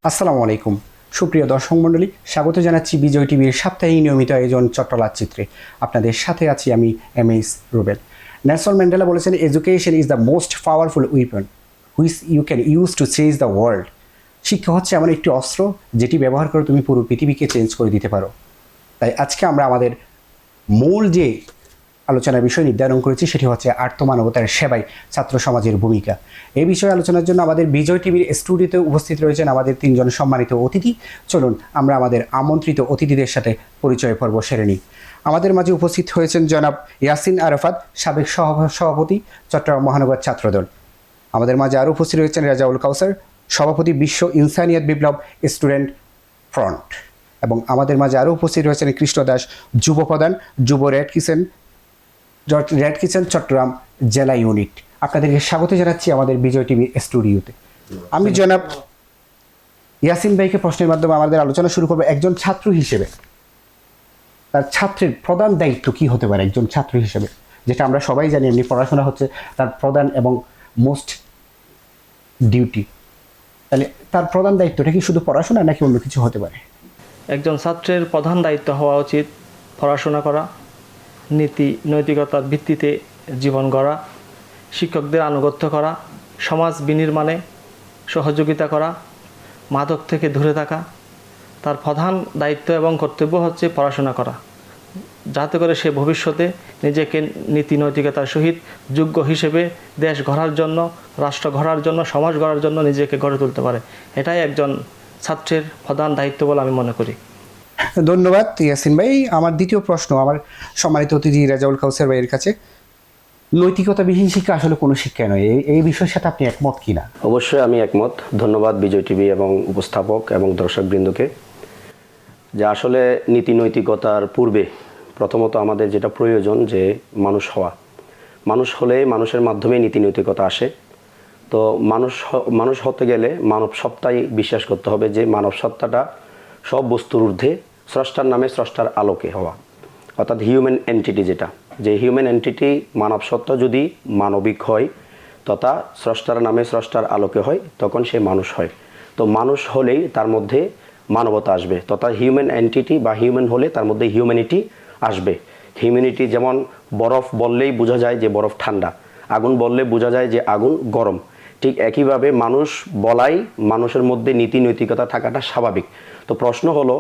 আসসালামু আলাইকুম সুপ্রিয় দর্শক মণ্ডলী, স্বাগত জানাচ্ছি বিজয় টিভির সাপ্তাহিক নিয়মিত আয়োজন চট্টলার চিত্রে। আপনাদের সাথে আছি আমি এমএস রুবেল। নেলসন ম্যান্ডেলা বলেছেন, education is the most powerful weapon which you can use to change the world. শিক্ষা হচ্ছে এমন একটি অস্ত্র যেটি ব্যবহার করে তুমি পুরো পৃথিবীকে চেঞ্জ করে দিতে পারো। তাই আজকে আমরা আমাদের মূল যে আলোচনার বিষয় নির্ধারণ করেছি সেটি হচ্ছে আর্তমানবতার সেবায় ছাত্র সমাজের ভূমিকা। এই বিষয়ে আলোচনার জন্য আমাদের বিজয় টিভির স্টুডিওতে উপস্থিত রয়েছেন আমাদের তিনজন সম্মানিত অতিথি। চলুন আমরা আমাদের আমন্ত্রিত অতিথিদের সাথে পরিচয় পর্ব সেরে নিই। আমাদের মাঝে উপস্থিত হয়েছেন জনাব ইয়াসিন আরাফাত, সাবেক সভাপতি চট্টগ্রাম মহানগর ছাত্রদল। আমাদের মাঝে আরও উপস্থিত রয়েছেন রাজাউল কাউসার, সভাপতি বিশ্ব ইনসানিয়াত বিপ্লব স্টুডেন্ট ফ্রন্ট। এবং আমাদের মাঝে আরও উপস্থিত রয়েছেন কৃষ্ণ দাস, যুব প্রধান, যুব রেড কিচেন চট্টগ্রাম জেলা ইউনিট। আপনাদেরকে স্বাগত জানাচ্ছি আমাদের বিজয় টিভি স্টুডিওতে। আমি জনাব ইয়াসিন ভাইকে প্রশ্নের মাধ্যমে আমাদের আলোচনা শুরু করবো। একজন ছাত্র হিসেবে তার ছাত্রের প্রধান দায়িত্ব কি হতে পারে? একজন ছাত্র হিসেবে, যেটা আমরা সবাই জানি, এমনি পড়াশোনা হচ্ছে তার প্রধান এবং মোস্ট ডিউটি, তাহলে তার প্রধান দায়িত্বটা কি শুধু পড়াশোনা নাকি অন্য কিছু হতে পারে? একজন ছাত্রের প্রধান দায়িত্ব হওয়া উচিত পড়াশোনা করা, নীতি নৈতিকতার ভিত্তিতে জীবন গড়া, শিক্ষকদের আনুগত্য করা, সমাজ বিনির্মাণে সহযোগিতা করা, মাদক থেকে দূরে থাকা। তার প্রধান দায়িত্ব এবং কর্তব্য হচ্ছে পড়াশোনা করা, যাতে করে সে ভবিষ্যতে নিজেকে নীতি নৈতিকতার সহিত যোগ্য হিসেবে দেশ গড়ার জন্য, রাষ্ট্র গড়ার জন্য, সমাজ গড়ার জন্য নিজেকে গড়ে তুলতে পারে। এটাই একজন ছাত্রের প্রধান দায়িত্ব বলে আমি মনে করি। ধন্যবাদ ইয়াসিন ভাই। আমার দ্বিতীয় প্রশ্ন আমার সম্মানিত অতিথি রাজাউল কাউসার ভাইয়ের কাছে। নৈতিকতাবিহীন শিক্ষা আসলে কোনো শিক্ষা নয়, এই বিষয়ের সাথে আপনি একমত কিনা? অবশ্যই আমি একমত। ধন্যবাদ বিজয় টিভি এবং উপস্থাপক এবং দর্শকবৃন্দকে। যে আসলে নীতি নৈতিকতার পূর্বে প্রথমত আমাদের যেটা প্রয়োজন যে মানুষ হওয়া। মানুষ হলে মানুষের মাধ্যমে নীতি নৈতিকতা আসে। তো মানুষ হতে গেলে মানব সত্তায় বিশ্বাস করতে হবে, যে মানব সত্তাটা সব বস্তুর ঊর্ধ্বে, স্রষ্টার নামে স্রষ্টার আলোকে হওয়া, অর্থাৎ হিউম্যান এন্টিটি, যেটা যে হিউম্যান এন্টিটি মানব সত্তা যদি মানবিক হয় তথা স্রষ্টার নামে স্রষ্টার আলোকে হয়, তখন সে মানুষ হয়। তো মানুষ হলেই তার মধ্যে মানবতা আসবে, তথা হিউম্যান এন্টিটি বা হিউম্যান হলে তার মধ্যে হিউম্যানিটি আসবে। হিউম্যানিটি যেমন বরফ বললেই বোঝা যায় যে বরফ ঠান্ডা, আগুন বললে বোঝা যায় যে আগুন গরম, ঠিক একইভাবে মানুষ বলাই মানুষের মধ্যে নীতি নৈতিকতা থাকাটা স্বাভাবিক। তো প্রশ্ন হলো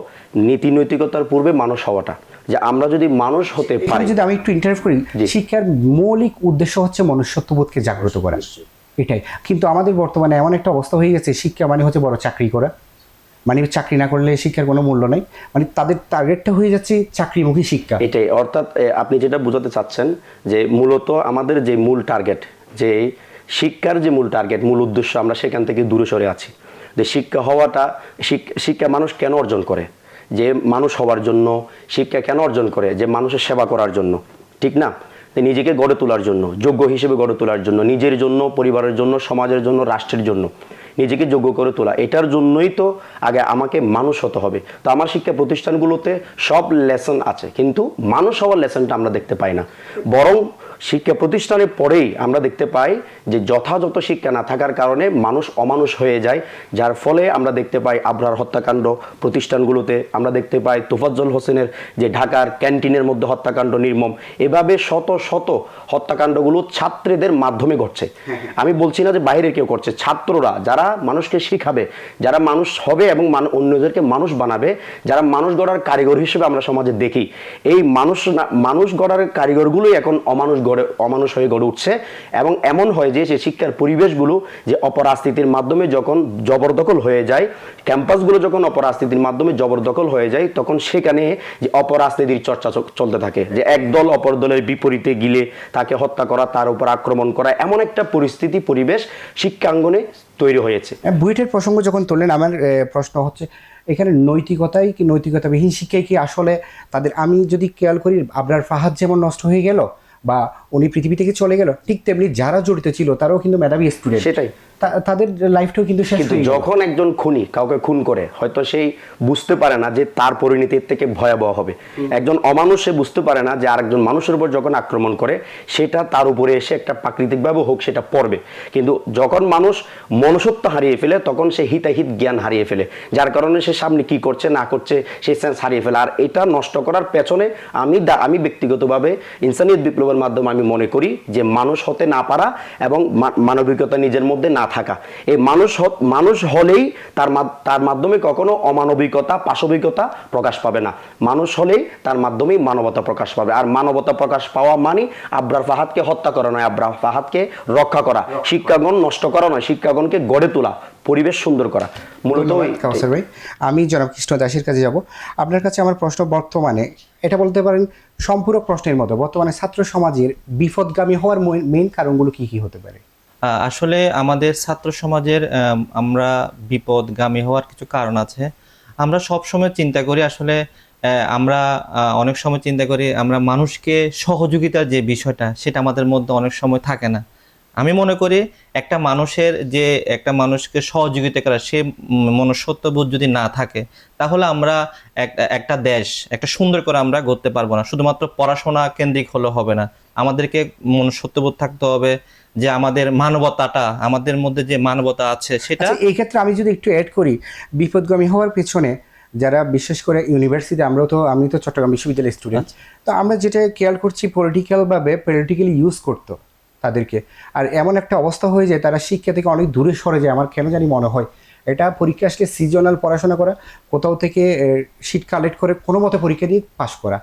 নীতি নৈতিকতার পূর্বে মানুষ হওয়াটা, যে আমরা যদি মানুষ হতে পারি। যদি আমি একটু ইন্টারভিউ করি, শিক্ষার মৌলিক উদ্দেশ্য হচ্ছে মনুষ্যত্ববোধকে জাগ্রত করা, এটাই। কিন্তু আমাদের বর্তমানে এমন একটা অবস্থা হয়ে গেছে, শিক্ষা মানে হচ্ছে বড় চাকরি করা, মানে চাকরি না করলে শিক্ষার কোনো মূল্য নাই, মানে তাদের টার্গেটটা হয়ে যাচ্ছে চাকরিমুখী শিক্ষা। এটাই, অর্থাৎ আপনি যেটা বোঝাতে চাচ্ছেন যে মূলত আমাদের যে মূল টার্গেট, যে শিক্ষার যে মূল টার্গেট, মূল উদ্দেশ্য, আমরা সেখান থেকে দূরে সরে আছি। যে শিক্ষা হওয়াটা, শিক্ষা মানুষ কেন অর্জন করে? যে মানুষ হওয়ার জন্য। শিক্ষা কেন অর্জন করে? যে মানুষের সেবা করার জন্য, ঠিক না? নিজেকে গড়ে তোলার জন্য, যোগ্য হিসেবে গড়ে তোলার জন্য, নিজের জন্য, পরিবারের জন্য, সমাজের জন্য, রাষ্ট্রের জন্য নিজেকে যোগ্য করে তোলা। এটার জন্যই তো আগে আমাকে মানুষ হতে হবে। তো আমার শিক্ষা প্রতিষ্ঠানগুলোতে সব লেসন আছে, কিন্তু মানুষ হওয়ার লেসনটা আমরা দেখতে পাই না। বরং শিক্ষা প্রতিষ্ঠানের পরেই আমরা দেখতে পাই যে যথাযথ শিক্ষা না থাকার কারণে মানুষ অমানুষ হয়ে যায়, যার ফলে আমরা দেখতে পাই আবরার হত্যাকাণ্ড প্রতিষ্ঠানগুলোতে, আমরা দেখতে পাই তোফাজ্জল হোসেনের যে ঢাকার ক্যান্টিনের মধ্যে হত্যাকাণ্ড নির্মম, এভাবে শত শত হত্যাকাণ্ডগুলো ছাত্রদের মাধ্যমে ঘটছে। আমি বলছি না যে বাইরের কেউ করছে, ছাত্ররা যারা মানুষকে শিখাবে, যারা মানুষ হবে এবং অন্যদেরকে মানুষ বানাবে, যারা মানুষ গড়ার কারিগর হিসেবে আমরা সমাজে দেখি, এই মানুষ গড়ার কারিগরগুলোই এখন অমানুষ হয়ে গড়ে উঠছে। এবং এমন হয় যে সে শিক্ষার পরিবেশগুলো যে অপরাজনীতির মাধ্যমে যখন জবরদখল হয়ে যায়, ক্যাম্পাসগুলো যখন অপরাজনীতির মাধ্যমে জবরদখল হয়ে যায়, তখন সেখানে যে অপরাজনীতির চর্চা চলতে থাকে, যে একদল অপর দলের বিপরীতে গিলে তাকে হত্যা করা, তার উপর আক্রমণ করা, এমন একটা পরিবেশ শিক্ষাঙ্গনে তৈরি হয়েছে। বুয়েটের প্রসঙ্গ যখন তুললেন, আমার প্রশ্ন হচ্ছে এখানে নৈতিকতাই কি, নৈতিকতাবিহীন শিক্ষাই কি আসলে তাদের? আমি যদি খেয়াল করি, আবরার ফাহাদ যেমন নষ্ট হয়ে গেল বা উনি পৃথিবী থেকে চলে গেল, ঠিক তেমনি যারা জড়িত ছিল তারাও কিন্তু মেধাবী স্টুডেন্ট। সেটাই তাদের লাইফটাও কিন্তু শেষ কিন্তু হয়ে গেল। যখন একজন খুনি কাউকে খুন করে, হয়তো সেই বুঝতে পারে না যে তার পরিণতির থেকে ভয়াবহ হবে। একজন অমানুষ সে বুঝতে পারে না যে আরেকজন মানুষের উপর যখন আক্রমণ করে সেটা তার উপরে এসে একটা প্রাকৃতিকভাবে হোক সেটা পড়বে। কিন্তু যখন মানুষ মনুষ্যত্ব হারিয়ে ফেলে তখন সে হিতাহিত জ্ঞান হারিয়ে ফেলে, যার কারণে সে সামনে কি করছে না করছে সেই সেন্স হারিয়ে ফেলে। আর এটা নষ্ট করার পেছনে আমি ব্যক্তিগতভাবে ইনসানিয়ত বিপ্লবের মাধ্যমে আমি মনে করি যে মানুষ হতে না পারা এবং মানবিকতা নিজের মধ্যে না থাকা। এই মানুষ হলেই তার মাধ্যমে কখনো অমানবিকতা পাশবিকতা প্রকাশ পাবে না। মানুষ হলেই তার মাধ্যমেই মানবতা প্রকাশ পাবে। আর মানবতা প্রকাশ পাওয়া মানে আবরার ফাহাদকে হত্যা করা নয়, আবরার ফাহাদকে রক্ষা করা, শিক্ষাগণ নষ্ট করা নয়, শিক্ষাগণকে গড়ে তোলা, পরিবেশ সুন্দর করা। মূলত কাউসার ভাই, আমি জনাব কৃষ্ণ দাসের কাছে যাব। আপনার কাছে আমার প্রশ্ন, বর্তমানে এটা বলতে পারেন সম্পূরক প্রশ্নের মতো, বর্তমানে ছাত্র সমাজের বিপদগামী হওয়ার মেইন কারণগুলো কি কি হতে পারে? আসলে আমাদের ছাত্র সমাজের আমরা বিপদগামী হওয়ার কিছু কারণ আছে। আমরা সব সময় চিন্তা করি আসলে আমরা অনেক সময় চিন্তা করি আমরা মানুষকে সহযোগিতার যে বিষয়টা সেটা আমাদের মধ্যে অনেক সময় থাকে না। আমি মনে করি একটা মানুষকে সহযোগিতা করা সে মনুষ্যত্ববোধ যদি না থাকে তাহলে আমরা একটা দেশ একটা সুন্দর করে আমরা গড়তে পারবো না। শুধুমাত্র পড়াশোনা কেন্দ্রিক হলে হবে না, আমাদেরকে মনুষ্যত্ববোধ থাকতে হবে, যে আমাদের মানবতাটা, আমাদের মধ্যে যে মানবতা আছে সেটা। এই ক্ষেত্রে আমি যদি একটু অ্যাড করি, বিপদগামী হওয়ার পেছনে যারা বিশেষ করে ইউনিভার্সিটি, আমি তো চট্টগ্রাম বিশ্ববিদ্যালয়ের স্টুডেন্ট, তো আমরা যেটা খেয়াল করছি পলিটিক্যালি ইউজ করতো তাদেরকে। আর এমন একটা অবস্থা হয়ে যায় তারা শিক্ষা থেকে অনেক দূরে সরে যায়। আমার কেন জানি মনে হয় এটা পরীক্ষা আসলে সিজনাল পড়াশোনা করা, কোথাও থেকে শিট কালেক্ট করে কোনো মতে পরীক্ষা দিয়ে পাশ করা।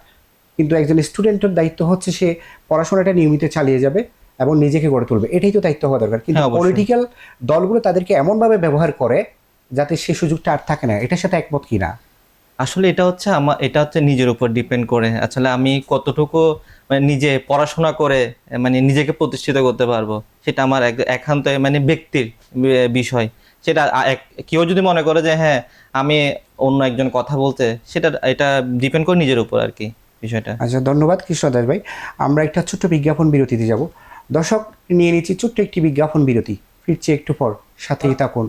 কিন্তু একজন স্টুডেন্টের দায়িত্ব হচ্ছে সে পড়াশোনাটা নিয়মিত চালিয়ে যাবে এবং নিজেকে গড়ে তুলবে, এটাই তো দায়িত্ব হওয়া দরকার। কিন্তু পলিটিক্যাল দলগুলো তাদেরকে এমনভাবে ব্যবহার করে যাতে সেই সুযোগটা আর থাকে না। এটার সাথে একমত কি না? আসলে এটা হচ্ছে নিজের উপর ডিপেন্ড করে। আসলে আমি কতটুকু নিজে পড়াশোনা করে নিজেকে প্রতিষ্ঠিত করতে পারবো সেটা আমার একান্ত ব্যক্তির বিষয়। সেটা কেউ যদি মনে করে যে হ্যাঁ আমি অন্য একজন কথা বলতে, এটা ডিপেন্ড করে নিজের উপর আর কি বিষয়টা। আচ্ছা, ধন্যবাদ কৃষ্ণ দাস ভাই। আমরা একটা ছোট্ট বিজ্ঞাপন বিরতিতে যাব। দর্শক, নিয়ে নিচ্ছি ছোট্ট একটি বিজ্ঞাপন বিরতি, ফিরছি একটু পর, সাথেই থাকুন।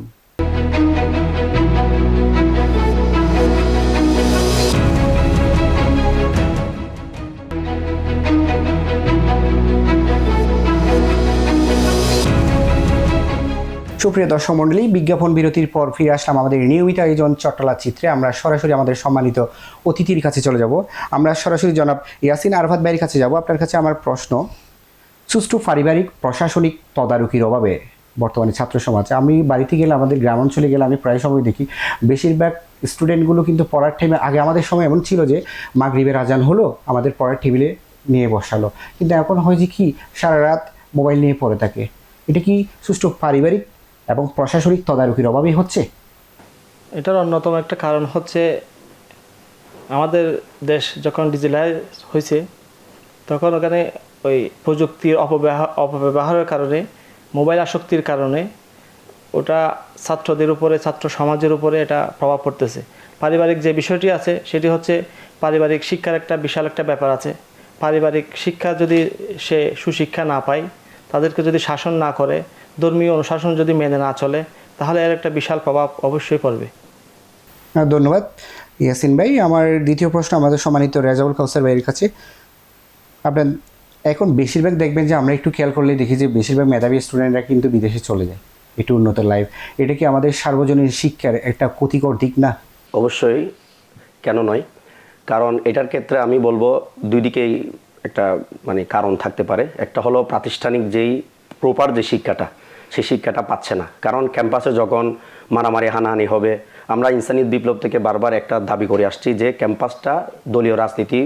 সুপ্রিয় দর্শক মণ্ডলী, বিজ্ঞাপন বিরতির পর ফিরে আসলাম আমাদের নিয়মিত আয়োজন চট্টলা চিত্রে। আমরা সরাসরি আমাদের সম্মানিত অতিথির কাছে চলে যাব। আমরা সরাসরি জনাব ইয়াসিন আরফাত ভাইয়ের কাছে যাব। আপনার কাছে আমার প্রশ্ন, সুষ্ঠু পারিবারিক প্রশাসনিক তদারকির অভাবে বর্তমানে ছাত্র সমাজ, আমি বাড়িতে গেলে, আমাদের গ্রাম অঞ্চলে গেলে আমি প্রায় সময় দেখি বেশিরভাগ স্টুডেন্টগুলো কিন্তু পড়ার টাইমে, আগে আমাদের সময় এমন ছিল যে মাগরিবের আজান হলো আমাদের পড়ার টেবিলে নিয়ে বসালো, কিন্তু এখন হয় যে কি সারা রাত মোবাইল নিয়ে পড়ে থাকে। এটা কি সুষ্ঠু পারিবারিক এবং প্রশাসনিক তদারকির অভাবেই হচ্ছে? এটার অন্যতম একটা কারণ হচ্ছে আমাদের দেশ যখন ডিজিটালাইজ হয়েছে তখন ওখানে ওই প্রযুক্তির অপব্যবহারের কারণে, মোবাইল আসক্তির কারণে ওটা ছাত্রদের উপরে, ছাত্র সমাজের উপরে এটা প্রভাব পড়তেছে। পারিবারিক যে বিষয়টি আছে সেটি হচ্ছে পারিবারিক শিক্ষার একটা বিশাল একটা ব্যাপার আছে। পারিবারিক শিক্ষা যদি সে সুশিক্ষা না পায়, তাদেরকে যদি শাসন না করে, ধর্মীয় অনুশাসন যদি মেনে না চলে, তাহলে এর একটা বিশাল প্রভাব অবশ্যই পড়বে। ধন্যবাদ ইয়াসিন ভাই। আমার দ্বিতীয় প্রশ্ন আমাদের সম্মানিত রেজাউল কাউসার ভাইয়ের কাছে। আপনার এখন বেশিরভাগ দেখবেন যে আমরা একটু খেয়াল করলে দেখি যে বেশিরভাগ মেধাবী স্টুডেন্টরা কিন্তু বিদেশে চলে যায় একটু উন্নত লাইফ। এটা কি আমাদের সার্বজনীন শিক্ষার একটা ক্ষতিকর দিক না? অবশ্যই, কেন নয়। কারণ এটার ক্ষেত্রে আমি বলবো দুই দিকেই একটা কারণ থাকতে পারে। একটা হলো প্রাতিষ্ঠানিক যেই প্রপার যে শিক্ষাটা, সেই শিক্ষাটা পাচ্ছে না। কারণ ক্যাম্পাসে যখন মারামারি হানাহানি হবে, আমরা ইনসানিয়ত বিপ্লব থেকে বারবার একটা দাবি করে আসছি যে ক্যাম্পাসটা দলীয় রাজনীতি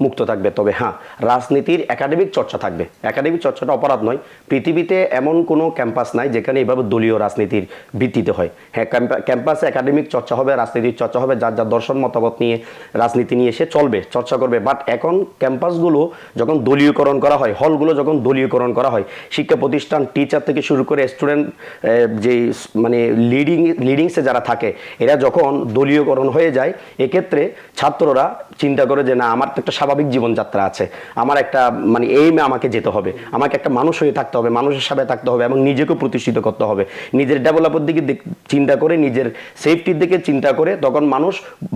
মুক্ত থাকবে। তবে হ্যাঁ, রাজনীতির একাডেমিক চর্চা থাকবে। একাডেমিক চর্চাটা অপরাধ নয়। পৃথিবীতে এমন কোনো ক্যাম্পাস নাই যেখানে এইভাবে দলীয় রাজনীতির ভিত্তিতে হয়। হ্যাঁ, ক্যাম্পাসে একাডেমিক চর্চা হবে, রাজনীতির চর্চা হবে, যার যার দর্শন মতামত নিয়ে রাজনীতি নিয়ে সে চলবে, চর্চা করবে। বাট এখন ক্যাম্পাসগুলো যখন দলীয়করণ করা হয়, হলগুলো যখন দলীয়করণ করা হয়, শিক্ষা প্রতিষ্ঠান, টিচার থেকে শুরু করে স্টুডেন্ট, যে লিডিংসে যারা থাকে, এরা যখন দলীয়করণ হয়ে যায়, এক্ষেত্রে ছাত্ররা চিন্তা করে যে না, আমার তো একটা স্বাভাবিক জীবনযাত্রা আছে, আমার একটা মানে এইমে আমাকে যেতে হবে, আমাকে একটা মানুষ হয়ে থাকতে হবে, মানুষের সাথে থাকতে হবে এবং নিজেকে প্রতিষ্ঠিত করতে হবে, নিজের ডেভেলপের দিকে চিন্তা করে, নিজের সেফটির দিকে চিন্তা করে তখন মানুষ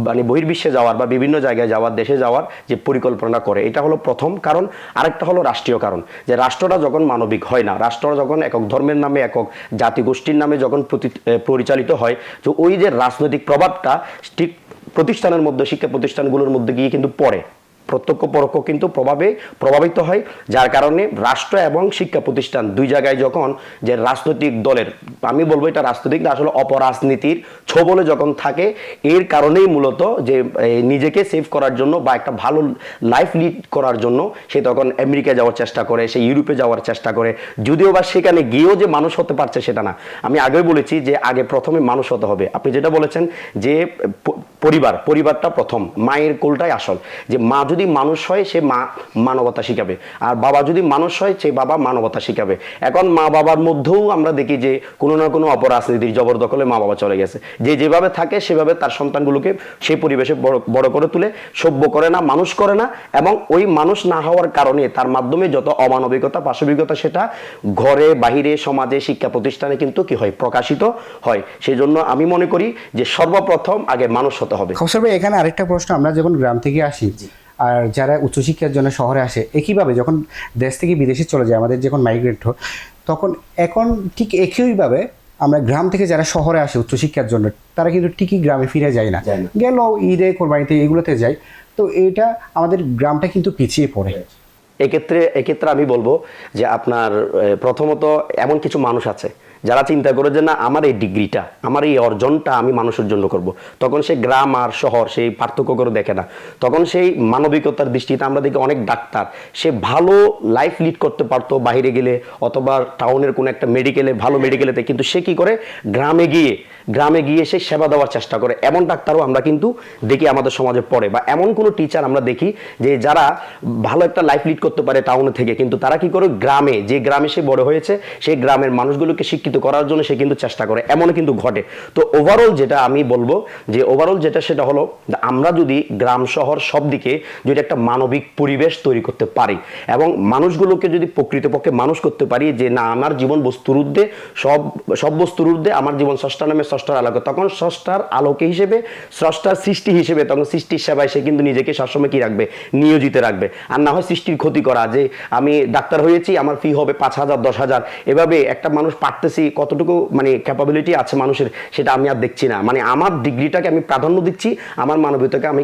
মানে বহির্বিশ্বে যাওয়ার বা বিভিন্ন জায়গায় যাওয়ার, দেশে যাওয়ার যে পরিকল্পনা করে, এটা হলো প্রথম কারণ। আরেকটা হলো রাষ্ট্রীয় কারণ, যে রাষ্ট্রটা যখন মানবিক হয় না, রাষ্ট্রটা যখন একক ধর্মের নামে, একক জাতিগোষ্ঠীর নামে যখন পরিচালিত হয়, তো ওই যে রাজনৈতিক প্রভাবটা ঠিক প্রতিষ্ঠানের মধ্যে, শিক্ষা প্রতিষ্ঠানগুলোর মধ্যে গিয়ে কিন্তু পড়ে, প্রত্যক্ষ পরোক্ষ কিন্তু প্রভাবিত হয়, যার কারণে রাষ্ট্র এবং শিক্ষা প্রতিষ্ঠান দুই জায়গায় যখন যে রাজনৈতিক দলের, আমি বলবো এটা রাজনৈতিক না, আসলে অপরাজনীতির ছোবলে যখন থাকে, এর কারণেই মূলত যে নিজেকে সেভ করার জন্য বা একটা ভালো লাইফ লিড করার জন্য সে তখন আমেরিকা যাওয়ার চেষ্টা করে, সে ইউরোপে যাওয়ার চেষ্টা করে, যদিও বা সেখানে গিয়েও যে মানুষ হতে পারছে সেটা না। আমি আগেই বলেছি যে আগে প্রথমে মানুষ হতে হবে। আপনি যেটা বলেছেন যে পরিবারটা প্রথম, মায়ের কোলটাই আসল, যে মা যদি মানুষ হয় সে মা মানবতা শিখাবে, আর বাবা যদি মানুষ হয় সে বাবা মানবতা শিখাবে। এখন মা বাবার মধ্যেও আমরা দেখি যে কোনো না কোনো অপরাজনীতির জবরদখলে মা বাবা চলে গেছে, যে যেভাবে থাকে সেভাবে তার সন্তানগুলোকে সেই পরিবেশে বড় করে তুলে, সভ্য করে না, মানুষ করে না, এবং ওই মানুষ না হওয়ার কারণে তার মাধ্যমে যত অমানবিকতা, পাশবিকতা সেটা ঘরে, বাহিরে, সমাজে, শিক্ষা প্রতিষ্ঠানে কিন্তু কি হয়, প্রকাশিত হয়। সেই জন্য আমি মনে করি যে সর্বপ্রথম আগে মানুষ হতে হবে। খবর ভাই, এখানে আরেকটা প্রশ্ন, আমরা যখন গ্রাম থেকে আসি আর যারা উচ্চশিক্ষার জন্য শহরে আসে, একইভাবে যখন দেশ থেকে বিদেশে চলে যায়, আমাদের যখন মাইগ্রেট হয়, তখন এখন ঠিক একইভাবে আমরা গ্রাম থেকে যারা শহরে আসে উচ্চশিক্ষার জন্য, তারা কিন্তু ঠিকই গ্রামে ফিরে যায় না, গেল ঈদে, কোরবানিতে, এগুলোতে যায়। তো এটা আমাদের গ্রামটা কিন্তু পিছিয়ে পড়ে। এক্ষেত্রে আমি বলবো যে আপনার প্রথমত এমন কিছু মানুষ আছে যারা চিন্তা করে যে না, আমার এই ডিগ্রিটা, আমার এই অর্জনটা আমি মানুষের জন্য করব, তখন সে গ্রাম আর শহর সেই পার্থক্য করে দেখে না। তখন সেই মানবিকতার দৃষ্টিতে আমরা দেখি অনেক ডাক্তার, সে ভালো লাইফ লিড করতে পারতো বাইরে গেলে, অথবা টাউনের কোনো একটা মেডিকেলে, ভালো মেডিকেলেতে, কিন্তু সে কি করে, গ্রামে গিয়ে সে সেবা দেওয়ার চেষ্টা করে। এমন ডাক্তারও আমরা কিন্তু দেখি আমাদের সমাজে পড়ে, বা এমন কোনো টিচার আমরা দেখি যে যারা ভালো একটা লাইফ লিড করতে পারে টাউনে থেকে, কিন্তু তারা কি করে, যে গ্রামে সে বড় হয়েছে সেই গ্রামের মানুষগুলোকে শিক্ষিত করার জন্য সে কিন্তু চেষ্টা করে, এমন কিন্তু ঘটে। তো ওভারঅল যেটা আমি বলবো, যে ওভারঅল যেটা সেটা হলো, আমরা যদি গ্রাম শহর সব দিকে যদি একটা মানবিক পরিবেশ তৈরি করতে পারি এবং মানুষগুলোকে যদি প্রকৃতপক্ষে মানুষ করতে পারি, যে না, আমার জীবন বস্তুর ঊর্ধ্বে, সব বস্তুর ঊর্ধ্বে আমার জীবন স্রষ্টা নামে, স্রষ্টার আলোকে, তখন স্রষ্টার আলোকে হিসেবে, স্রষ্টার সৃষ্টি হিসেবে, তখন সৃষ্টির সেবায় সে কিন্তু নিজেকে সবসময় কি রাখবে, নিয়োজিত রাখবে। আর না হয় সৃষ্টির ক্ষতি করা, যে আমি ডাক্তার হয়েছি, আমার ফি হবে 5,000, 10,000, এভাবে একটা মানুষ পারতেছি, কতটুকু মানে ক্যাপাবিলিটি আছে মানুষের, সেটা আমি আর দেখছি না। মানে আমার ডিগ্রিটাকে আমি প্রাধান্য দিচ্ছি, আমার মানবীয়তাকে আমি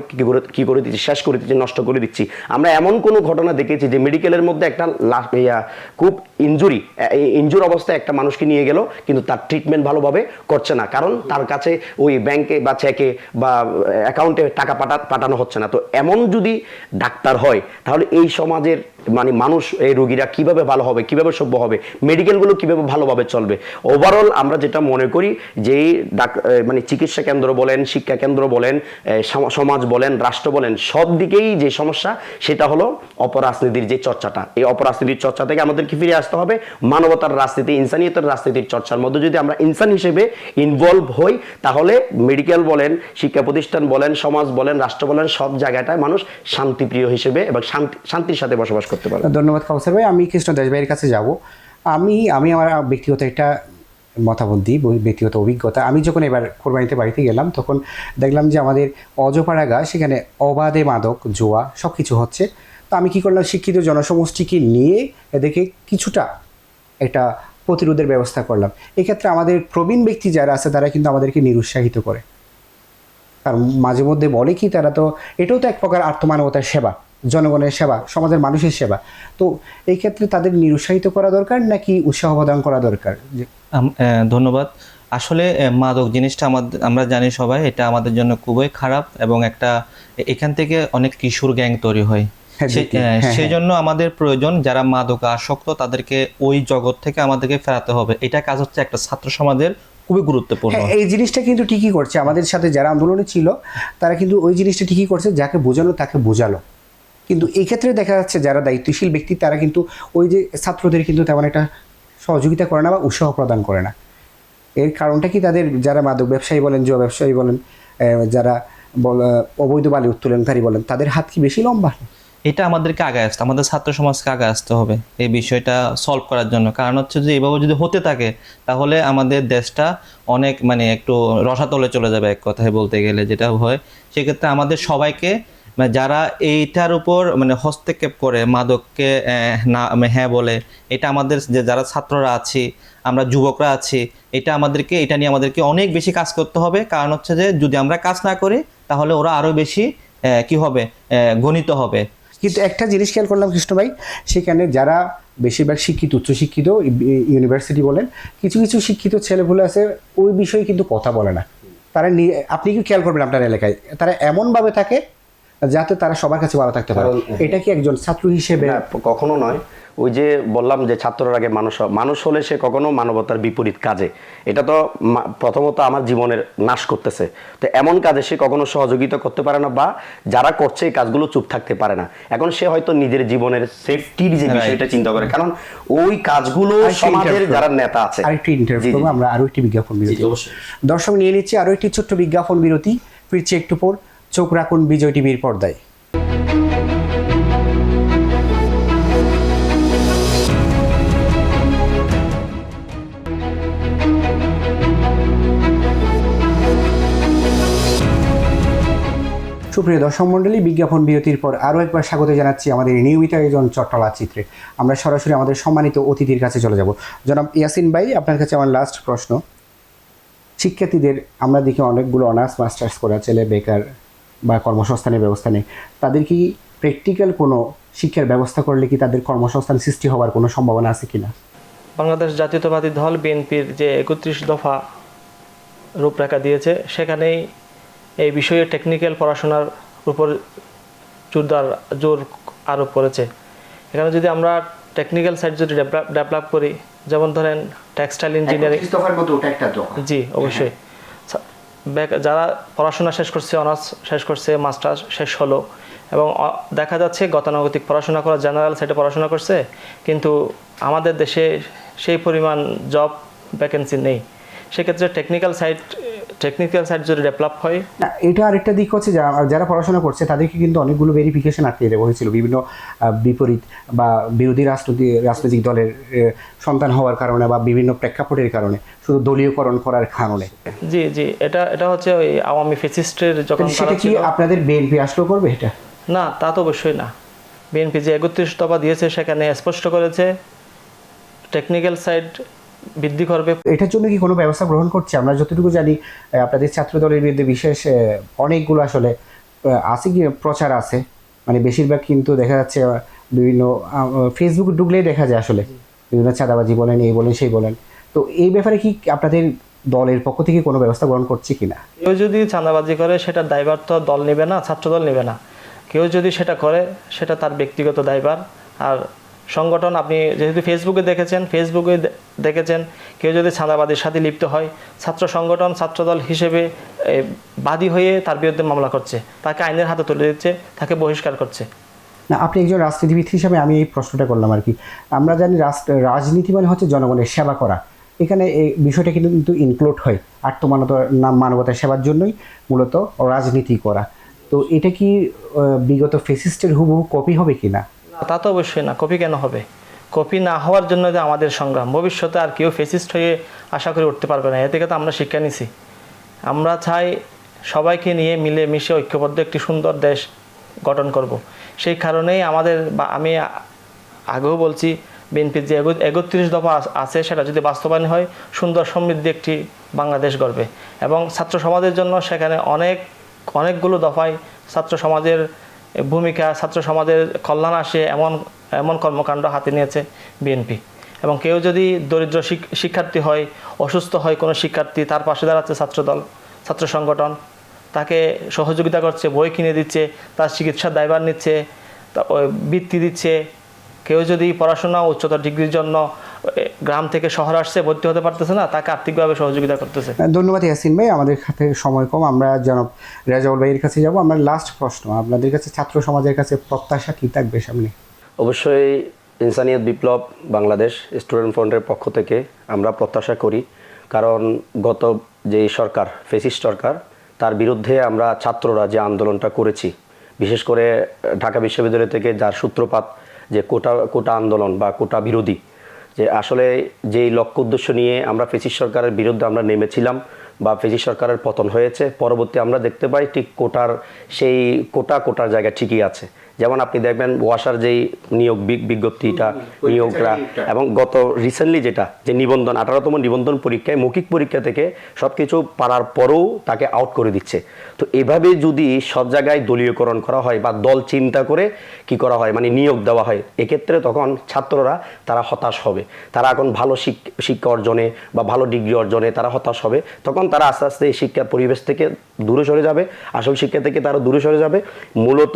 কি করে দিচ্ছি, শেষ করে দিচ্ছি, নষ্ট করে দিচ্ছি। আমরা এমন কোনো ঘটনা দেখেছি যে মেডিকেলের মধ্যে একটা খুব ইনজুর অবস্থায় একটা মানুষকে নিয়ে গেল, কিন্তু তার ট্রিটমেন্ট ভালোভাবে করছে না, কারণ তার কাছে ওই ব্যাংকে বা চেকে বা অ্যাকাউন্টে টাকা পাঠানো হচ্ছে না। তো এমন যদি ডাক্তার হয়, তাহলে এই সমাজের মানে মানুষ, এই রোগীরা কিভাবে ভালো হবে, কিভাবে সভ্য হবে, মেডিকেলগুলো কিভাবে ভালোভাবে চলবে। ওভারঅল আমরা যেটা মনে করি যে মানে চিকিৎসা কেন্দ্র বলেন, শিক্ষা কেন্দ্র বলেন, সমাজ বলেন, রাষ্ট্র বলেন, সব দিকেই যে সমস্যা, সেটা হলো অপরাজনীতির যে চর্চাটা। এই অপরাজনীতির চর্চা থেকে আমাদেরকে ফিরে আসতে হবে মানবতার রাজনীতি, ইনসানিয়তের রাজনীতির চর্চার মধ্যে যদি আমরা ইনসান হিসেবে ইনভলভ হই, তাহলে মেডিকেল বলেন, শিক্ষা প্রতিষ্ঠান বলেন, সমাজ বলেন, রাষ্ট্র বলেন, সব জায়গাটায় মানুষ শান্তিপ্রিয় হিসেবে এবং শান্তির সাথে বসবাস করতে পারবে। ধন্যবাদ কাউসার ভাই। আমি কৃষ্ণ দেশ ভাইয়ের কাছে যাব। আমি আমার ব্যক্তিগত একটা মতামত দিই, ব্যক্তিগত অভিজ্ঞতা। আমি যখন এবার কোরবানিতে বাড়িতে গেলাম, তখন দেখলাম যে আমাদের অজপাড়াগা, সেখানে অবাধে মাদক, জুয়া সব কিছু হচ্ছে। তো আমি কি করলাম, শিক্ষিত জনসমষ্টিকে নিয়ে এদেরকে কিছুটা একটা প্রতিরোধের ব্যবস্থা করলাম। এক্ষেত্রে আমাদের প্রবীণ ব্যক্তি যারা আছে, তারা কিন্তু আমাদেরকে নিরুৎসাহিত করে, আর মাঝে মধ্যে বলে কি, তারা তো এটাও তো এক প্রকার আত্মমানবতার সেবা, জনগণের সেবা, সমাজের মানুষের সেবা। তো এই ক্ষেত্রে তাদের নিরুৎসাহিত করা দরকার নাকি উৎসাহ প্রদান করা দরকার? ধন্যবাদ। আসলে মাদক জিনিসটা আমরা জানি সবাই, এটা আমাদের জন্য খুবই খারাপ, এবং এখান থেকে অনেক কিশোর গ্যাং তৈরি হয়। সেই জন্য আমাদের প্রয়োজন, যারা মাদক আসক্ত তাদেরকে ওই জগৎ থেকে আমাদেরকে ফেরাতে হবে। এটা কাজ হচ্ছে একটা ছাত্র সমাজের খুবই গুরুত্বপূর্ণ। এই জিনিসটা কিন্তু ঠিকই করছে, আমাদের সাথে যারা আন্দোলনে ছিল তারা কিন্তু ওই জিনিসটা ঠিকই করছে, যাকে বোঝানো তাকে বোঝালো। কিন্তু এই ক্ষেত্রে দেখা যাচ্ছে যারা দায়িত্বশীল ব্যক্তি, তারা কিন্তু ওই যে ছাত্রদের কিন্তু তেমন একটা সহযোগিতা করে না বা উৎসাহ প্রদান করে না। এর কারণটা কি, তাদের যারা মাদক ব্যবসায়ী বলেন, জুয়া ব্যবসায়ী বলেন, যারা অবৈধ বালি উত্তোলনকারী বলেন, তাদের হাত কি বেশি লম্বা? এটা আমাদেরকে আগায় আসতে, আমাদের ছাত্র সমাজকে আগায় আসতে হবে এই বিষয়টা সলভ করার জন্য। কারণ হচ্ছে যে এভাবে যদি হতে থাকে তাহলে আমাদের দেশটা অনেক মানে একটু রসাতলে চলে যাবে, এক কথায় বলতে গেলে যেটা হয়। সেক্ষেত্রে আমাদের সবাইকে মানে যারা এইটার উপর মানে হস্তক্ষেপ করে মাদককে না হ্যাঁ বলে, এটা আমাদের যে যারা ছাত্ররা আছি, আমরা যুবকরা আছি, এটা নিয়ে আমাদেরকে অনেক বেশি কাজ করতে হবে। কারণ হচ্ছে যে যদি আমরা কাজ না করি তাহলে ওরা আরো বেশি কি হবে, গণিত হবে। কিন্তু একটা জিনিস খেয়াল করলাম কৃষ্ণ ভাই, সেখানে যারা বেশিরভাগ শিক্ষিত, উচ্চশিক্ষিত, ইউনিভার্সিটি বলেন, কিছু কিছু শিক্ষিত ছেলেগুলো আছে ওই বিষয়ে কিন্তু কথা বলে না। তারা আপনি কি খেয়াল করবেন আপনার এলাকায় তারা এমনভাবে থাকে যাতে তারা সবার কাছে ভালো থাকতে পারে। এটা কি একজন ছাত্র হিসেবে? কখনো নয়। ওই যে বললাম যে ছাত্রর আগে মানুষ হলে সে কখনো মানবতার বিপরীত কাজে, এটা তো প্রথমত আমার জীবনের নাশ করতেছে। তো এমন কাজে সে কখনো সহযোগিতা করতে পারে না, বা যারা করছে এই কাজগুলো চুপ থাকতে পারে না। এখন সে হয়তো নিজের জীবনের সেফটির যে বিষয়টা চিন্তা করে, কারণ ওই কাজগুলো সমাজের যারা নেতা আছে। আরেকটি ইন্টারভিউ করবো আমরা, আরো একটি বিজ্ঞাপন বিরতি। দর্শক নিয়ে নিচ্ছি আরো একটি ছোট্ট বিজ্ঞাপন বিরতি, ফিরছি একটু পর। চোখ রাখুন বিজয় টিভির পর্দায়। সুপ্রিয় দর্শক মণ্ডলী, বিজ্ঞাপন বিরতির পর আরও একবার স্বাগত জানাচ্ছি আমাদের নিয়মিত আয়োজন চট্টলা চিত্রে। আমরা সরাসরি আমাদের সম্মানিত অতিথির কাছে চলে যাব। জনাব ইয়াসিন ভাই, আপনার কাছে আমার লাস্ট প্রশ্ন। শিক্ষার্থীদের আমরা দেখি অনেকগুলো অনার্স মাস্টার্স করা ছেলে বেকার বা কর্মসংস্থানের ব্যবস্থা নেই, তাদের কি প্র্যাকটিক্যাল কোনো শিক্ষার ব্যবস্থা করলে কি তাদের কর্মসংস্থান সৃষ্টি হওয়ার কোনো সম্ভাবনা আছে কিনা? বাংলাদেশ জাতীয়তাবাদী দল বিএনপির যে 31 দফা রূপরেখা দিয়েছে, সেখানেই এই বিষয়ে টেকনিক্যাল পড়াশোনার উপর জোর আরোপ করেছে। এখানে যদি আমরা টেকনিক্যাল সাইড যদি ডেভেলপ করি, যেমন ধরেন টেক্সটাইল ইঞ্জিনিয়ারিং, জি অবশ্যই, যারা পড়াশোনা শেষ করছে, অনার্স শেষ করছে, মাস্টার্স শেষ হলো, এবং দেখা যাচ্ছে গতানুগতিক পড়াশোনা করা, জেনারেল সাইডে পড়াশোনা করছে, কিন্তু আমাদের দেশে সেই পরিমাণ জব ভ্যাকেন্সি নেই। সেক্ষেত্রে টেকনিক্যাল সাইড যদি ডেভেলপ হয়। এটা আরেকটা দিক হচ্ছে যারা পড়াশোনা করছে তাদেরকে কিন্তু অনেকগুলো ভেরিফিকেশন আটকে দেওয়া হয়েছিল বিভিন্ন বিপরীত বা বিরোধী রাজনৈতিক দলের সন্তান হওয়ার কারণে বা বিভিন্ন প্রেক্ষাপটের কারণে, শুধু দলীয়করণ করার কারণে। জি জি, এটা হচ্ছে ওই আওয়ামী ফ্যাসিস্টের যখন সেটা কি আপনাদের বিএনপি আসলেও করবে এটা? না, তা তো অবশ্যই না। বিএনপি যে 31 দফা দিয়েছে সেখানে স্পষ্ট করেছে টেকনিক্যাল সাইড বৃদ্ধি করবে। এটার জন্য কি কোনো ব্যবস্থা গ্রহণ করছে? আমরা যতটুকু জানি আপনাদের ছাত্র দলের বিরুদ্ধে বিশেষ অনেকগুলো আসলে আছে কি প্রচার আছে, মানে বেশিরভাগ কিন্তু দেখা যাচ্ছে বিভিন্ন ফেসবুক ঢুকলেই দেখা যায় আসলে বিভিন্ন চাঁদাবাজি বলেন, এই বলেন সেই বলেন। তো এই ব্যাপারে কি আপনাদের দলের পক্ষ থেকে কোনো ব্যবস্থা গ্রহণ করছে কিনা? কেউ যদি চাঁদাবাজি করে সেটা দায়ভার তো দল নেবে না, ছাত্র দল নেবে না। কেউ যদি সেটা করে সেটা তার ব্যক্তিগত দায়ভার। আর সংগঠন, আপনি যেহেতু ফেসবুকে দেখেছেন, কেউ যদি চাঁদাবাজির সাথে লিপ্ত হয়, ছাত্র সংগঠন ছাত্রদল হিসেবে বাদী হয়ে তার বিরুদ্ধে মামলা করছে, তাকে আইনের হাতে তুলে দিচ্ছে, তাকে বহিষ্কার করছে। না, আপনি একজন রাজনীতিবিদ হিসাবে আমি এই প্রশ্নটা করলাম আর কি। আমরা জানি রাজনীতি মানে হচ্ছে জনগণের সেবা করা। এখানে এই বিষয়টা কিন্তু ইনক্লুড হয় মানবতার সেবার জন্যই মূলত রাজনীতি করা। তো এটা কি বিগত ফ্যাসিস্টের হুবহু কপি হবে কি না? তা তো অবশ্যই না। কপি কেন হবে? কপি না হওয়ার জন্য যে আমাদের সংগ্রাম। ভবিষ্যতে আর কেউ ফ্যাসিস্ট হয়ে আশা করে উঠতে পারবে না, এ থেকে তো আমরা শিক্ষা নিছি। আমরা চাই সবাইকে নিয়ে মিলে মিশে ঐক্যবদ্ধ একটি সুন্দর দেশ গঠন করব। সেই কারণেই আমি আগেও বলছি, বিএনপির যে 31 দফা আছে সেটা যদি বাস্তবায়ন হয়, সুন্দর সমৃদ্ধি একটি বাংলাদেশ গড়বে। এবং ছাত্র সমাজের জন্য সেখানে অনেকগুলো দফায় ছাত্র সমাজের ভূমিকা, ছাত্র সমাজের কল্যাণ আসে এমন কর্মকাণ্ড হাতে নিয়েছে বিএনপি। এবং কেউ যদি দরিদ্র শিক্ষার্থী হয়, অসুস্থ হয় কোনো শিক্ষার্থী, তার পাশে দাঁড়াচ্ছে ছাত্রদল, ছাত্র সংগঠন, তাকে সহযোগিতা করছে, বই কিনে দিচ্ছে, তার চিকিৎসার দায়ভার নিচ্ছে, বৃত্তি দিচ্ছে। কেউ যদি পড়াশোনা উচ্চতর ডিগ্রির জন্য গ্রাম থেকে শহর আসছে, ভর্তি হতে পারতেছে না, তাকে আর্থিকভাবে সহযোগিতা করতেছে। ধন্যবাদ ইয়াসিন ভাই, আমাদের হাতে সময় কম, আমরা জনাব রেজাউল ভাইয়ের কাছে যাব। আমার লাস্ট প্রশ্ন, আপনাদের কাছে ছাত্র সমাজের কাছে প্রত্যাশা কী থাকবে সামনে? অবশ্যই ইনসানিয়ত বিপ্লব বাংলাদেশ স্টুডেন্ট ফ্রন্টের পক্ষ থেকে আমরা প্রত্যাশা করি, কারণ গত যে সরকার, ফ্যাসিস্ট সরকার, তার বিরুদ্ধে আমরা ছাত্ররা যে আন্দোলনটা করেছি, বিশেষ করে ঢাকা বিশ্ববিদ্যালয় থেকে যার সূত্রপাত যে কোটা আন্দোলন বা কোটা বিরোধী, যে আসলে যেই লক্ষ্য উদ্দেশ্য নিয়ে আমরা ফ্যাসিস্ট সরকারের বিরুদ্ধে আমরা নেমেছিলাম বা ফ্যাসিস্ট সরকারের পতন হয়েছে, পরবর্তী আমরা দেখতে পাই ঠিক সেই কোটার জায়গা ঠিকই আছে। যেমন আপনি দেখবেন ওয়াসার যেই নিয়োগ বিজ্ঞপ্তিটা, নিয়োগরা, এবং গত রিসেন্টলি যে নিবন্ধন 18তম নিবন্ধন পরীক্ষায় মৌখিক পরীক্ষা থেকে সব কিছু পারার পরেও তাকে আউট করে দিচ্ছে। তো এভাবে যদি সব জায়গায় দলীয়করণ করা হয় বা দল চিন্তা করে কি করা হয়, মানে নিয়োগ দেওয়া হয়, এক্ষেত্রে তখন ছাত্ররা তারা হতাশ হবে। তারা এখন ভালো শিক্ষা অর্জনে বা ভালো ডিগ্রি অর্জনে তারা হতাশ হবে। তখন তারা আস্তে আস্তে এই শিক্ষা পরিবেশ থেকে দূরে সরে যাবে, আসল শিক্ষা থেকে তারা দূরে সরে যাবে। মূলত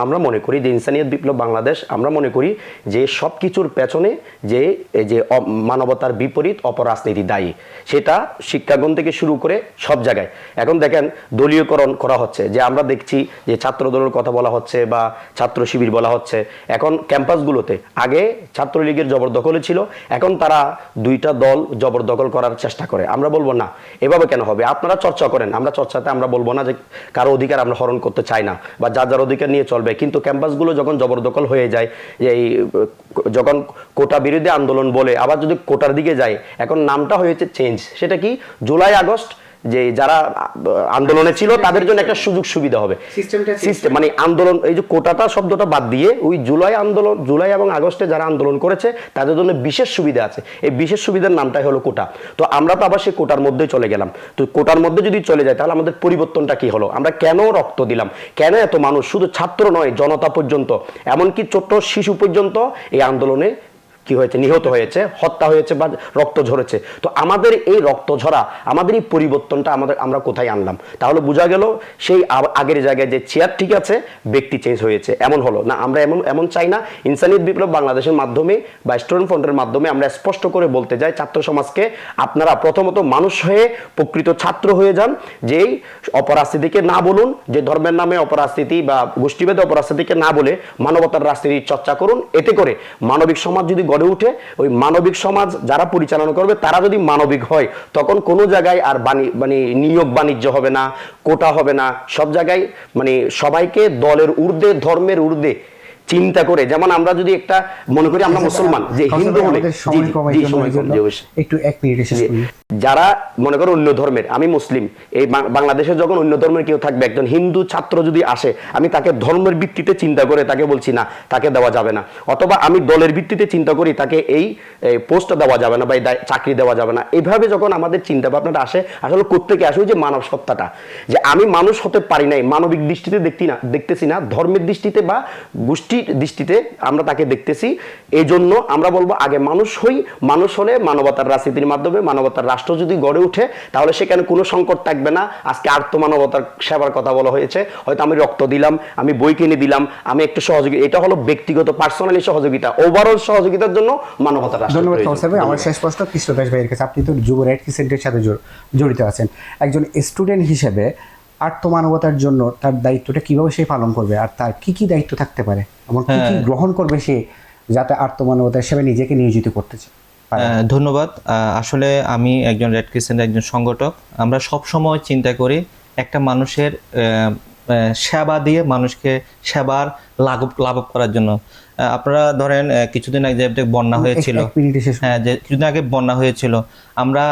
আমরা মনে করি যে ইনসানিয়ত বিপ্লব বাংলাদেশ, আমরা মনে করি যে সব কিছুর পেছনে যে মানবতার বিপরীত অপরাজনীতি দায়ী, সেটা শিক্ষাগণ থেকে শুরু করে সব জায়গায়। এখন দেখেন দলীয়করণ করা হচ্ছে, যে আমরা দেখছি যে ছাত্র দলের কথা বলা হচ্ছে বা ছাত্র শিবির বলা হচ্ছে। এখন ক্যাম্পাসগুলোতে আগে ছাত্রলীগের জবরদখলে ছিল, এখন তারা দুইটা দল জবরদখল করার চেষ্টা করে। আমরা বলবো না, এভাবে কেন হবে? আপনারা চর্চা করেন, আমরা চর্চাতে আমরা বলবো না যে কারো অধিকার আমরা হরণ করতে চাই না বা যার অধিকার নিয়ে চলবে, কিন্তু ক্যাম্পাসগুলো যখন জবরদখল হয়ে যায়, যখন কোটা বিরোধী আন্দোলন বলে আবার যদি কোটার দিকে যায়, এখন নামটা হয়েছে চেঞ্জ। সেটা কি? জুলাই আগস্ট যে যারা আন্দোলনে ছিল তাদের জন্য একটা সুযোগ সুবিধা হবে, সিস্টেম মানে আন্দোলন, এই যে কোটাটা শব্দটা বাদ দিয়ে ওই জুলাই এবং আগস্টে যারা আন্দোলন করেছে তাদের জন্য বিশেষ সুবিধা আছে। এই বিশেষ সুবিধার নামটাই হলো কোটা। তো আমরা তো আবার সেই কোটার মধ্যে চলে গেলাম। তো কোটার মধ্যে যদি চলে যায় তাহলে আমাদের পরিবর্তনটা কি হলো? আমরা কেন রক্ত দিলাম? কেন এত মানুষ, শুধু ছাত্র নয় জনতা পর্যন্ত, এমনকি ছোট্ট শিশু পর্যন্ত এই আন্দোলনে কি হয়েছে? নিহত হয়েছে, হত্যা হয়েছে বা রক্ত ঝরেছে। তো আমাদের এই রক্ত ঝরা, আমাদের এই পরিবর্তনটা আমরা কোথায় আনলাম? তাহলে বোঝা গেল সেই আগের জায়গায় যে চেয়ার ঠিক আছে, ব্যক্তি চেঞ্জ হয়েছে, এমন হলো না। আমরা এমন চাই না। ইনসানিয়ত বিপ্লব বাংলাদেশের মাধ্যমে বা স্টুডেন্ট ফ্রন্টের মাধ্যমে আমরা স্পষ্ট করে বলতে চাই ছাত্র সমাজকে, আপনারা প্রথমত মানুষ হয়ে প্রকৃত ছাত্র হয়ে যান। যেই অপরাজনীতিকে না বলুন, যে ধর্মের নামে অপরাজনীতি বা গোষ্ঠীভেদে অপরাজনীতিকে না বলে মানবতার রাজনীতির চর্চা করুন। এতে করে মানবিক সমাজ যদি গড়ে উঠে, ওই মানবিক সমাজ যারা পরিচালনা করবে তারা যদি মানবিক হয়, তখন কোনো জায়গায় আর নিয়োগ বাণিজ্য হবে না, কোটা হবে না। সব জায়গায় সবাইকে দলের ঊর্ধ্বে, ধর্মের ঊর্ধ্বে চিন্তা করে, যেমন আমরা যদি একটা মনে করি আমরা মুসলমান, যে হিন্দু হলে একটু 1 মিনিট শেষ করি, যারা মনে করো অন্য ধর্মের, আমি মুসলিম, এই বাংলাদেশে যখন অন্য ধর্মের কেউ থাকবে, একজন হিন্দু ছাত্র যদি আসে, আমি তাকে ধর্মের ভিত্তিতে চিন্তা করে তাকে বলছি না তাকে দেওয়া যাবে না, অথবা আমি দলের ভিত্তিতে চিন্তা করি তাকে এই পোস্ট দেওয়া যাবে না বা চাকরি দেওয়া যাবে না। এইভাবে যখন আমাদের চিন্তা ভাবনাটা আসে, আসলে কোত্থেকে আসে? যে মানব সত্তাটা, যে আমি মানুষ হতে পারি নাই, মানবিক দৃষ্টিতে দেখতেছি না, ধর্মের দৃষ্টিতে বা গোষ্ঠীর দৃষ্টিতে আমরা তাকে দেখতেছি। এই জন্য আমরা বলবো আগে মানুষ হই, মানুষ হলে মানবতার রাজনীতির মাধ্যমে মানবতার রাষ্ট্র যদি গড়ে উঠে, তাহলে সেখানে কোনো সংকট থাকবে না। আজকে আর্তমানবতার সেবার কথা বলা হয়েছে, হয়তো আমি রক্ত দিলাম, আমি বই কিনে দিলাম, আমি একটু সহযোগী, এটা হলো ব্যক্তিগত পার্সোনালি সহযোগিতা। ওভারঅল সহযোগিতার জন্য মানবতার রাষ্ট্র। ধন্যবাদ কাউসার ভাই। আমার শেষ প্রশ্ন কৃষ্ণদাস ভাইয়ের কাছে, আপনি তো যুব রাইট সেন্টারের সাথে জড়িত আছেন, একজন স্টুডেন্ট হিসেবে আর্তমানবতার জন্য তার দায়িত্বটা কিভাবে সে পালন করবে, আর তার কি কি দায়িত্ব থাকতে পারে এবং কি কি গ্রহণ করবে সে, যাতে আর্তমানবতা হিসেবে নিজেকে নিয়োজিত করতে চায়? ধন্যবাদ। আসলে আমি একজন রেড ক্রিসেন্টের একজন সংগঠক। আমরা সব সময় চিন্তা করি একটা মানুষের সেবা দিয়ে মানুষকে সেবার লাভ করার জন্য। আপনারা ধরেন কিছুদিন আগে যে বন্যা হয়েছিল, হ্যাঁ, যে কিছুদিন আগে বন্যা হয়েছিল, আমরা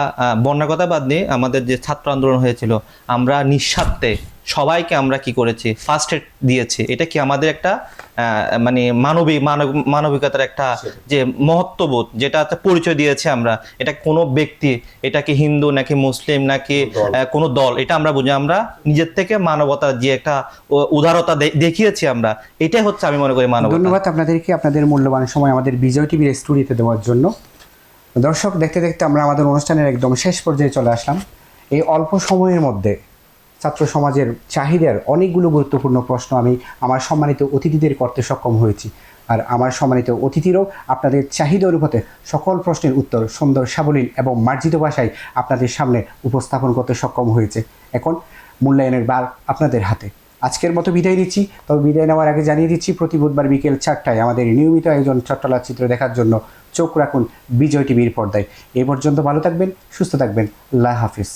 বন্যার কথা বাদ দিয়ে আমাদের যে ছাত্র আন্দোলন হয়েছিল, আমরা নিঃস্বার্থে সবাইকে আমরা কি করেছি? ফার্স্ট এড দিয়েছি। এটা কি আমাদের একটা মানবিকতার একটা যে মহত্ববোধ, যেটা পরিচয় দিয়েছে আমরা। এটা কোনো ব্যক্তি, এটা কি হিন্দু নাকি মুসলিম নাকি কোনো দল, এটা আমরা বুঝি। আমরা নিজের থেকে মানবতার যে একটা উদারতা দেখিয়েছি আমরা, এটাই হচ্ছে আমি মনে করি মানবতা। ধন্যবাদ আপনাদেরকে আপনাদের মূল্যবান সময় আমাদের বিজয় টিভির স্টুডিওতে দেওয়ার জন্য। দর্শক, দেখতে দেখতে আমরা আমাদের অনুষ্ঠানের একদম শেষ পর্যায়ে চলে আসলাম। এই অল্প সময়ের মধ্যে ছাত্র সমাজের চাহিদার অনেকগুলো গুরুত্বপূর্ণ প্রশ্ন আমি আমার সম্মানিত অতিথিদের করতে সক্ষম হয়েছি, আর আমার সম্মানিত অতিথিরাও আপনাদের চাহিদা অনুপাতে সকল প্রশ্নের উত্তর সুন্দর, সাবলীল এবং মার্জিত ভাষায় আপনাদের সামনে উপস্থাপন করতে সক্ষম হয়েছে। এখন মূল্যায়নের বার আপনাদের হাতে। আজকের মতো বিদায় দিচ্ছি। তবে বিদায় নেওয়ার আগে জানিয়ে দিচ্ছি, প্রতি বুধবার বিকেল 4টায় আমাদের নিয়মিত আয়োজন চট্টলার চিত্র দেখার জন্য চোখ রাখুন বিজয় টিভির পর্দায়। এই পর্যন্ত ভালো থাকবেন, সুস্থ থাকবেন। আল্লাহ হাফিজ।